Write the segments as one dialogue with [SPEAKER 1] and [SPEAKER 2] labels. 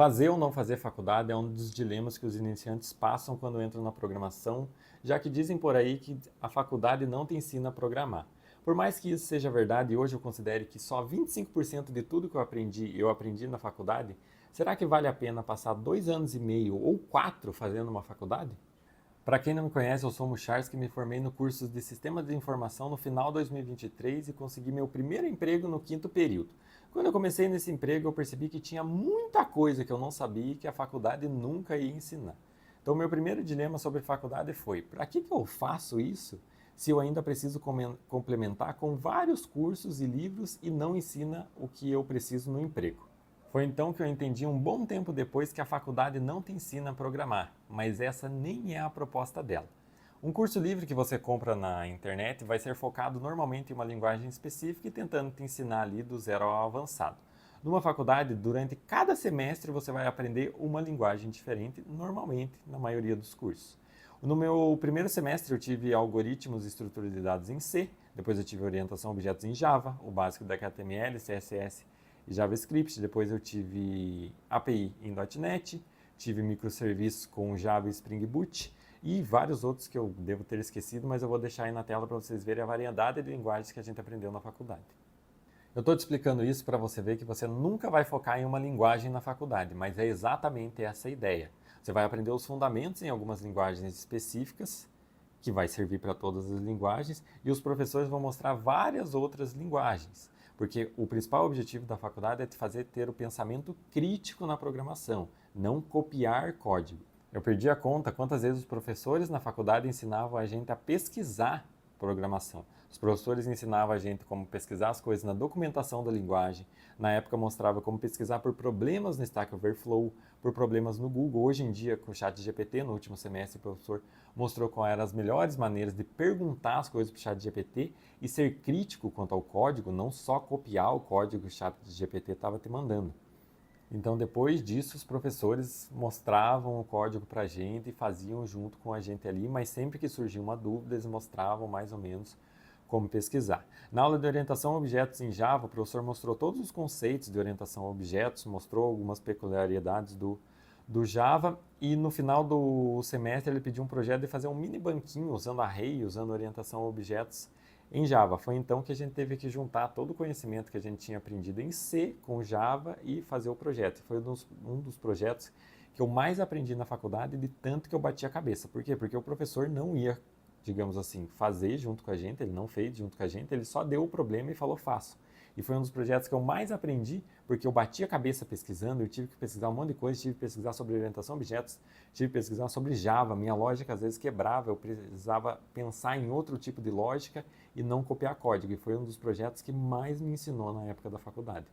[SPEAKER 1] Fazer ou não fazer faculdade é um dos dilemas que os iniciantes passam quando entram na programação, já que dizem por aí que a faculdade não te ensina a programar. Por mais que isso seja verdade e hoje eu considere que só 25% de tudo que eu aprendi na faculdade, será que vale a pena passar 2 anos e meio ou 4 fazendo uma faculdade? Para quem não me conhece, eu sou o Charles, que me formei no curso de Sistemas de Informação no final de 2023 e consegui meu primeiro emprego no quinto período. Quando eu comecei nesse emprego, eu percebi que tinha muita coisa que eu não sabia e que a faculdade nunca ia ensinar. Então, meu primeiro dilema sobre faculdade foi: para que eu faço isso se eu ainda preciso complementar com vários cursos e livros e não ensina o que eu preciso no emprego? Foi então que eu entendi um bom tempo depois que a faculdade não te ensina a programar, mas essa nem é a proposta dela. Um curso livre que você compra na internet vai ser focado normalmente em uma linguagem específica e tentando te ensinar ali do zero ao avançado. Numa faculdade, durante cada semestre você vai aprender uma linguagem diferente, normalmente na maioria dos cursos. No meu primeiro semestre eu tive algoritmos e estrutura de dados em C, depois eu tive orientação a objetos em Java, o básico da HTML, CSS e JavaScript, depois eu tive API em .NET, tive microserviços com Java e Spring Boot e vários outros que eu devo ter esquecido, mas eu vou deixar aí na tela para vocês verem a variedade de linguagens que a gente aprendeu na faculdade. Eu estou te explicando isso para você ver que você nunca vai focar em uma linguagem na faculdade, mas é exatamente essa a ideia. Você vai aprender os fundamentos em algumas linguagens específicas, que vai servir para todas as linguagens, e os professores vão mostrar várias outras linguagens. Porque o principal objetivo da faculdade é te fazer ter o pensamento crítico na programação, não copiar código. Eu perdi a conta quantas vezes os professores na faculdade ensinavam a gente a pesquisar programação. Os professores ensinavam a gente como pesquisar as coisas na documentação da linguagem. Na época mostrava como pesquisar por problemas no Stack Overflow, por problemas no Google. Hoje em dia, com o ChatGPT, no último semestre, o professor mostrou quais eram as melhores maneiras de perguntar as coisas para o ChatGPT e ser crítico quanto ao código, não só copiar o código que o ChatGPT estava te mandando. Então, depois disso, os professores mostravam o código para a gente e faziam junto com a gente ali, mas sempre que surgia uma dúvida, eles mostravam mais ou menos como pesquisar. Na aula de orientação a objetos em Java, o professor mostrou todos os conceitos de orientação a objetos, mostrou algumas peculiaridades do Java e no final do semestre ele pediu um projeto de fazer um mini banquinho usando array, usando orientação a objetos em Java. Foi então que a gente teve que juntar todo o conhecimento que a gente tinha aprendido em C com Java e fazer o projeto. Foi um dos projetos que eu mais aprendi na faculdade de tanto que eu bati a cabeça. Por quê? Porque o professor não ia, digamos assim, fazer junto com a gente, ele não fez junto com a gente, ele só deu o problema e falou faço. E foi um dos projetos que eu mais aprendi, porque eu bati a cabeça pesquisando, eu tive que pesquisar um monte de coisa, tive que pesquisar sobre orientação a objetos, tive que pesquisar sobre Java, minha lógica às vezes quebrava, eu precisava pensar em outro tipo de lógica e não copiar código, e foi um dos projetos que mais me ensinou na época da faculdade.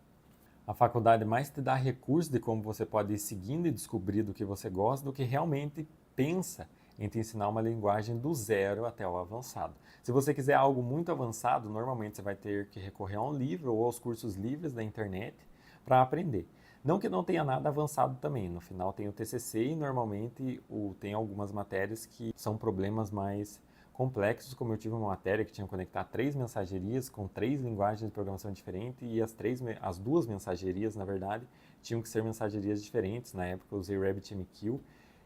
[SPEAKER 1] A faculdade mais te dá recursos de como você pode ir seguindo e descobrir do que você gosta, do que realmente pensa em te ensinar uma linguagem do zero até o avançado. Se você quiser algo muito avançado, normalmente você vai ter que recorrer a um livro ou aos cursos livres da internet para aprender. Não que não tenha nada avançado também, no final tem o TCC e normalmente tem algumas matérias que são problemas mais complexos, como eu tive uma matéria que tinha que conectar 3 mensagerias com 3 linguagens de programação diferentes e as 2 mensagerias, na verdade, tinham que ser mensagerias diferentes. Na época eu usei RabbitMQ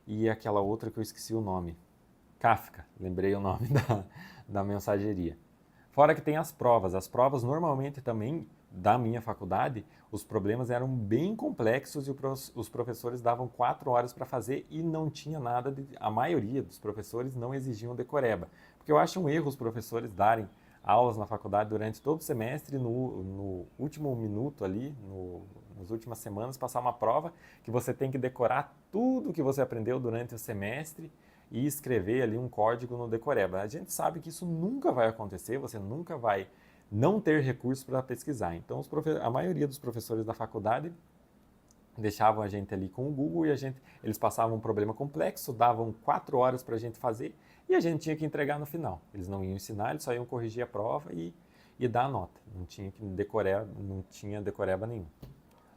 [SPEAKER 1] e aquela outra que eu esqueci o nome, Kafka, lembrei o nome da mensageria. Fora que tem as provas normalmente também da minha faculdade, os problemas eram bem complexos e os professores davam 4 horas para fazer e não tinha nada, a maioria dos professores não exigiam decoreba, porque eu acho um erro os professores darem aulas na faculdade durante todo o semestre, no último minuto ali, nas últimas semanas, passar uma prova que você tem que decorar tudo que você aprendeu durante o semestre e escrever ali um código no decoreba. A gente sabe que isso nunca vai acontecer, você nunca vai não ter recursos para pesquisar. Então, a maioria dos professores da faculdade deixavam a gente ali com o Google e eles passavam um problema complexo, davam 4 horas para a gente fazer e a gente tinha que entregar no final. Eles não iam ensinar, eles só iam corrigir a prova e dar a nota. Não tinha decoreba nenhum.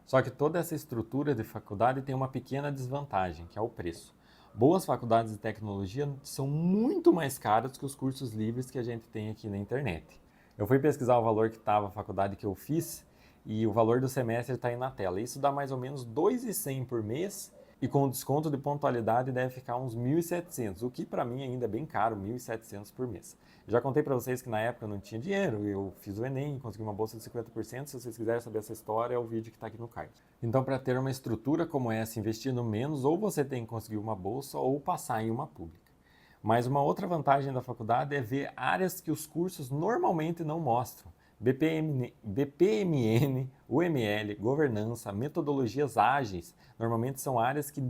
[SPEAKER 1] Só que toda essa estrutura de faculdade tem uma pequena desvantagem, que é o preço. Boas faculdades de tecnologia são muito mais caras que os cursos livres que a gente tem aqui na internet. Eu fui pesquisar o valor que estava a faculdade que eu fiz e o valor do semestre está aí na tela. Isso dá mais ou menos R$ 2.100 por mês e com o desconto de pontualidade deve ficar uns 1.700, o que para mim ainda é bem caro, 1.700 por mês. Já contei para vocês que na época eu não tinha dinheiro, eu fiz o Enem, consegui uma bolsa de 50%, se vocês quiserem saber essa história é o vídeo que está aqui no card. Então para ter uma estrutura como essa, investindo menos, ou você tem que conseguir uma bolsa ou passar em uma pública. Mas uma outra vantagem da faculdade é ver áreas que os cursos normalmente não mostram. BPMN, UML, governança, metodologias ágeis, normalmente são áreas que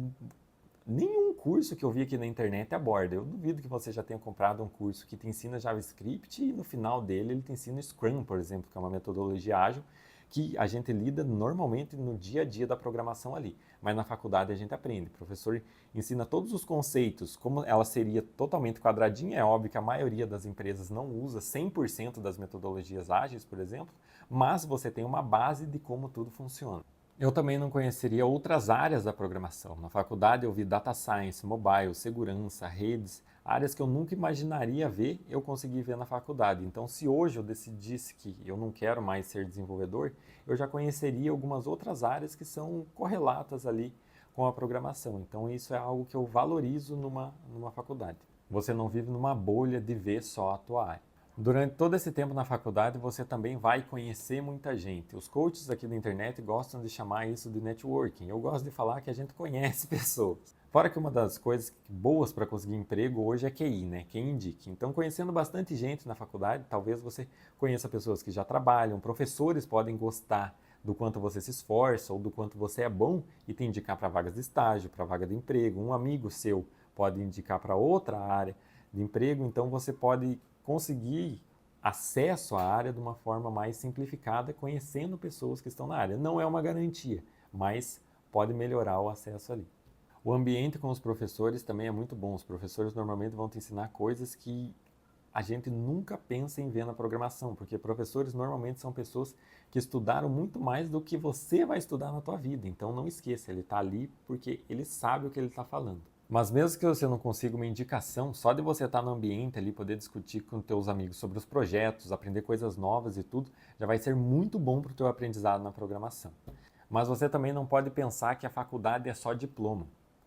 [SPEAKER 1] nenhum curso que eu vi aqui na internet aborda. Eu duvido que você já tenha comprado um curso que te ensina JavaScript e no final dele ele te ensina Scrum, por exemplo, que é uma metodologia ágil que a gente lida normalmente no dia a dia da programação ali. Mas na faculdade a gente aprende. O professor ensina todos os conceitos, como ela seria totalmente quadradinha. É óbvio que a maioria das empresas não usa 100% das metodologias ágeis, por exemplo, mas você tem uma base de como tudo funciona. Eu também não conheceria outras áreas da programação. Na faculdade eu vi data science, mobile, segurança, redes, áreas que eu nunca imaginaria ver, eu consegui ver na faculdade. Então, se hoje eu decidisse que eu não quero mais ser desenvolvedor, eu já conheceria algumas outras áreas que são correlatas ali com a programação. Então, isso é algo que eu valorizo numa faculdade. Você não vive numa bolha de ver só a tua área. Durante todo esse tempo na faculdade, você também vai conhecer muita gente. Os coaches aqui da internet gostam de chamar isso de networking. Eu gosto de falar que a gente conhece pessoas. Fora que uma das coisas boas para conseguir emprego hoje é QI, né? Quem indique. Então, conhecendo bastante gente na faculdade, talvez você conheça pessoas que já trabalham, professores podem gostar do quanto você se esforça ou do quanto você é bom e te indicar para vagas de estágio, para vaga de emprego. Um amigo seu pode indicar para outra área de emprego, então você pode conseguir acesso à área de uma forma mais simplificada, conhecendo pessoas que estão na área. Não é uma garantia, mas pode melhorar o acesso ali. O ambiente com os professores também é muito bom. Os professores normalmente vão te ensinar coisas que a gente nunca pensa em ver na programação, porque professores normalmente são pessoas que estudaram muito mais do que você vai estudar na tua vida. Então não esqueça, ele está ali porque ele sabe o que ele está falando. Mas mesmo que você não consiga uma indicação, só de você estar no ambiente ali, poder discutir com teus amigos sobre os projetos, aprender coisas novas e tudo, já vai ser muito bom para o teu aprendizado na programação. Mas você também não pode pensar que a faculdade é só diploma.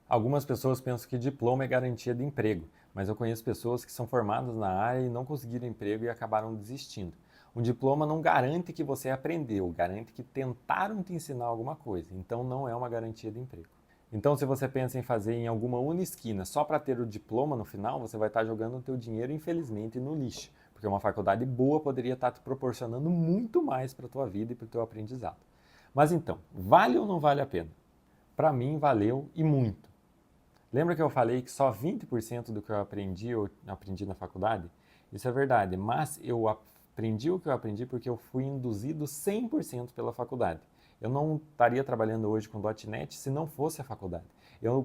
[SPEAKER 1] Algumas pessoas pensam que diploma é garantia de emprego, mas eu conheço pessoas que são formadas na área e não conseguiram emprego e acabaram desistindo. Um diploma não garante que você aprendeu, garante que tentaram te ensinar alguma coisa, então não é uma garantia de emprego. Então, se você pensa em fazer em alguma unisquina só para ter o diploma no final, você vai estar jogando o teu dinheiro, infelizmente, no lixo. Porque uma faculdade boa poderia estar te proporcionando muito mais para a tua vida e para o teu aprendizado. Mas então, vale ou não vale a pena? Para mim, valeu e muito. Lembra que eu falei que só 20% do que eu aprendi na faculdade? Isso é verdade, mas eu aprendi o que eu aprendi porque eu fui induzido 100% pela faculdade. Eu não estaria trabalhando hoje com .NET se não fosse a faculdade.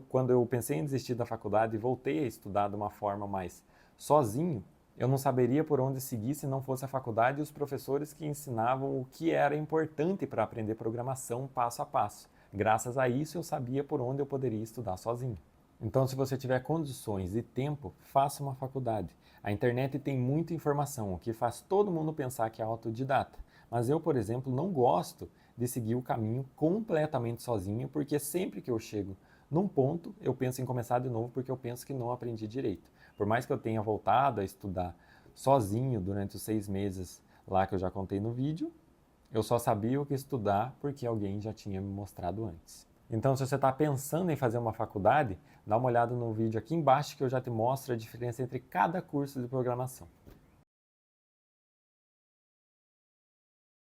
[SPEAKER 1] Quando eu pensei em desistir da faculdade e voltei a estudar de uma forma mais sozinho, eu não saberia por onde seguir se não fosse a faculdade e os professores que ensinavam o que era importante para aprender programação passo a passo. Graças a isso, eu sabia por onde eu poderia estudar sozinho. Então, se você tiver condições e tempo, faça uma faculdade. A internet tem muita informação, o que faz todo mundo pensar que é autodidata. Mas eu, por exemplo, não gosto de seguir o caminho completamente sozinho, porque sempre que eu chego num ponto, eu penso em começar de novo, porque eu penso que não aprendi direito. Por mais que eu tenha voltado a estudar sozinho durante os 6 meses lá que eu já contei no vídeo, eu só sabia o que estudar porque alguém já tinha me mostrado antes. Então, se você está pensando em fazer uma faculdade, dá uma olhada no vídeo aqui embaixo que eu já te mostro a diferença entre cada curso de programação.